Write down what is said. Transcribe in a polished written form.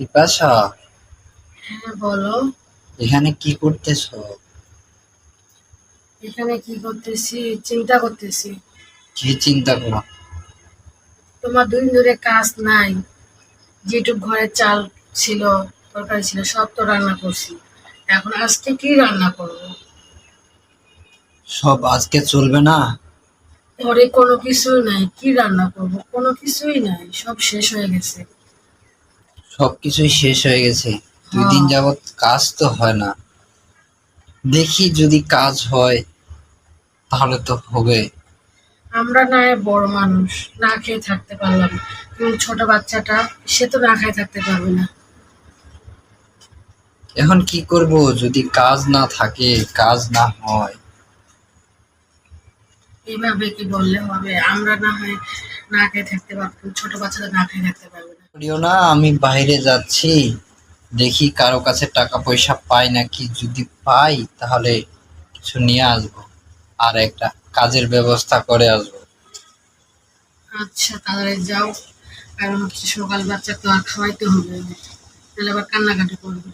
বিপাশা, হ্যাঁ বলো। এখানে কি করতেছো? এখানে কি করতেছি? চিন্তা করতেছি। কি চিন্তা করো? তোমার 2 দিন ধরে কাজ নাই। যেটুক ঘরে চাল ছিল, তরকারি ছিল, সব তো রান্না করছি। এখন আজকে কি রান্না করব? সব আজকে চলবে না? ঘরে কোনো কিছুই নাই, কি রান্না করব? কোনো কিছুই নাই, সব শেষ হয়ে গেছে। সবকিছুই শেষ হয়ে গেছে। 2 দিন হ্যাঁ। যাবত কাজ তো হয় না। দেখি যদি কাজ হয় তাহলে তো হবে। আমরা না হয় বড় মানুষ, না খেয়ে থাকতে পারলাম, কিন্তু ছোট বাচ্চাটা, সে তো না খেয়ে থাকতে পারবে না। এখন কি করব যদি কাজ না থাকে, কাজ না হয়? এভাবে কি বললে হবে? আমরা না হয় না খেয়ে থাকতে পারবো, কিন্তু ছোট বাচ্চাটা না খেয়ে থাকতে পারবে না। করিও না, আমি বাইরে যাচ্ছি, দেখি কারো কাছে টাকা পয়সা পাই নাকি। যদি পাই তাহলে কিছু নিয়ে আসবো, আর একটা কাজের ব্যবস্থা করে আসবো। আচ্ছা, তাড়াতাড়ি যাও, কারণ হচ্ছে সকাল বাচ্চা তো আর খাওয়াইতে হবে, নাহলে আবার কান্নাকাটি করবে।